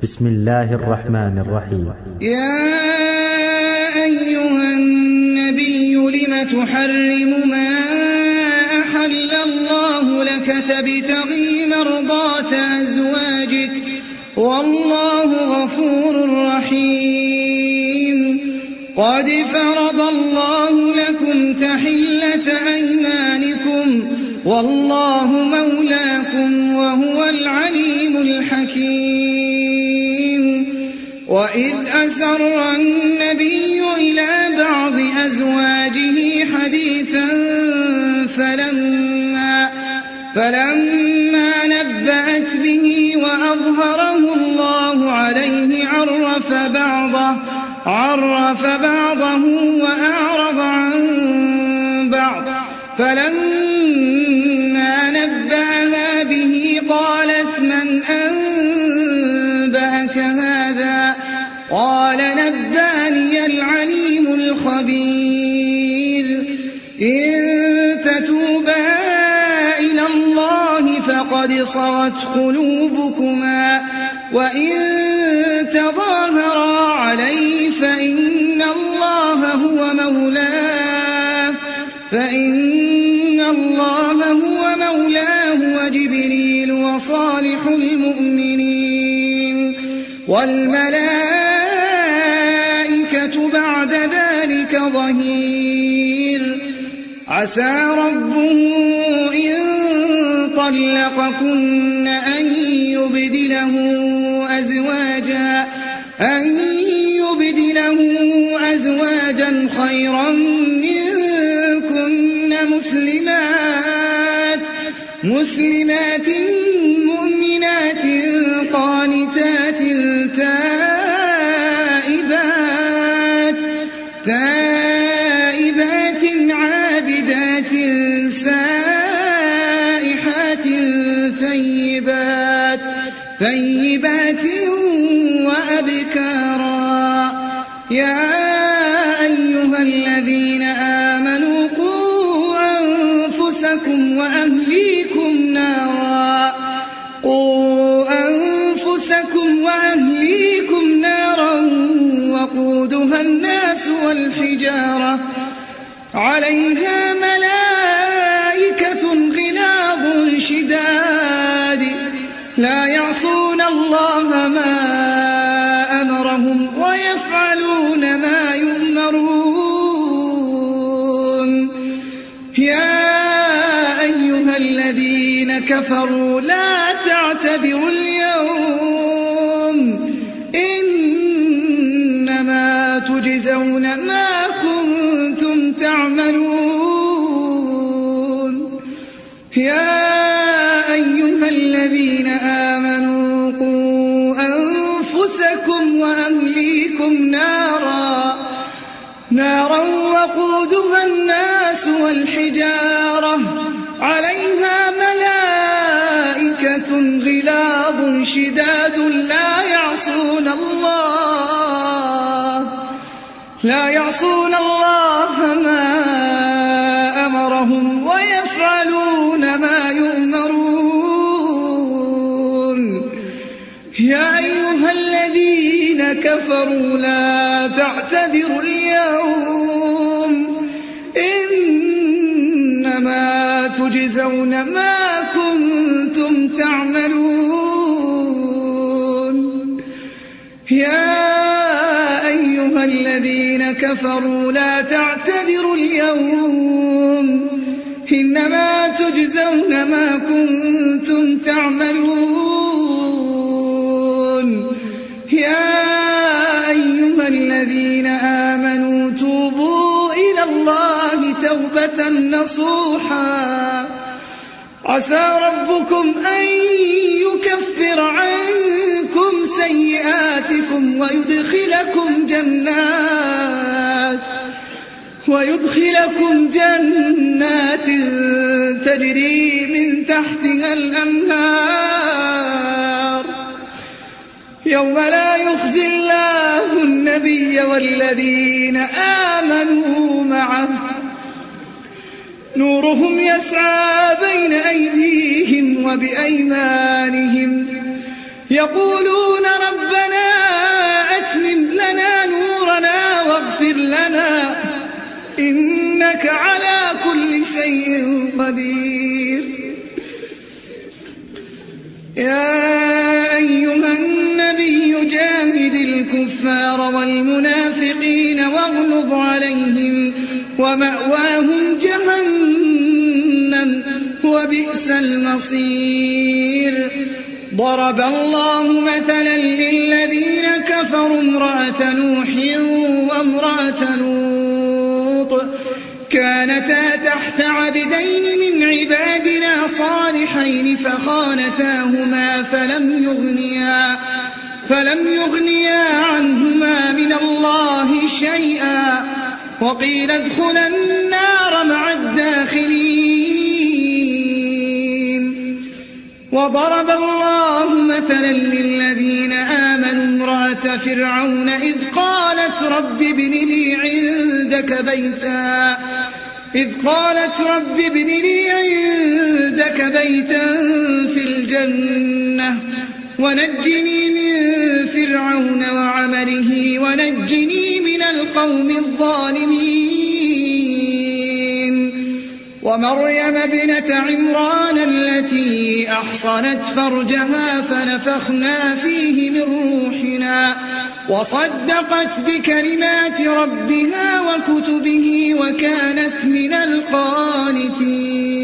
بسم الله الرحمن الرحيم. يا أيها النبي لم تحرم ما أحل الله لك تبتغي مرضات أزواجك والله غفور رحيم. قد فرض الله لكم تحلة أيمانكم والله مولاكم وهو العليم الحكيم. وإذ أسر النبي إلى بعض أزواجه حديثا فلما نبأت به وأظهره الله عليه عرف بعضه وأعرض عن بعض. فلما نبأها به قالت من أنبأك هذا؟ قال نبأني العليم الخبير. إن تتوبا إلى الله فقد صغت قلوبكما وإن تظاهرا عليه فإن الله هو مولاه وجبريل وصالح المؤمنين والملائكة بعد ذلك ظهير. عسى ربه إن طلقكن أن يبدله أزواجا خيرا منكن مسلمات مؤمنات قانتات تائبات عابدات سائحات ثيبات وأبكارا. يا أيها الذين آمنوا قوا أنفسكم وأهليكم نارا وقودها الناس والحجارة عليها ملائكة غلاظ شداد لا يعصون الله ما أمرهم ويفعلون ما يؤمرون. يا أيها الذين كفروا لا تعتذروا اليوم إنما تجزون ما كنتم تعملون. يا أيها الذين آمنوا قوا أنفسكم وأهليكم نارا وقودها الناس والحجارة عليها ملائكة غلاظ شداد لا يعصون الله ما أمرهم ويفعلون ما يؤمرون. يا أيها الذين كفروا لا تعتذروا اليوم إنما تجزون ما كنتم تعملون. يا أيها الذين كفروا لا تعتذروا اليوم إنما تجزون ما كنتم تعملون. يا أيها الذين آمنوا توبوا إلى الله توبة نصوحا عسى ربكم أن يكفر عنكم سيئاتكم ويدخلكم جنات تجري من تحتها الأنهار يوم لا يخزي الله النبي والذين آمنوا معه نورهم يسعى بين أيديهم وبأيمانهم يقولون ربنا النار والمنافقين واغلظ عليهم ومأواهم جهنم وبئس المصير. ضرب الله مثلا للذين كفروا امرأة نوح وامرأة لوط كانتا تحت عبدين من عبادنا صالحين فخانتاهما فلم يغنيا عنهما من الله شيئا وقيل ادخلا النار مع الداخلين. وضرب الله مثلا للذين آمنوا امرأة فرعون إذ قالت رب ابن لي عندك بيتا في الجنة ونجني من فرعون وعمله ونجني من القوم الظالمين. ومريم ابنة عمران التي أحصنت فرجها فنفخنا فيه من روحنا وصدقت بكلمات ربها وكتبه وكانت من القانتين.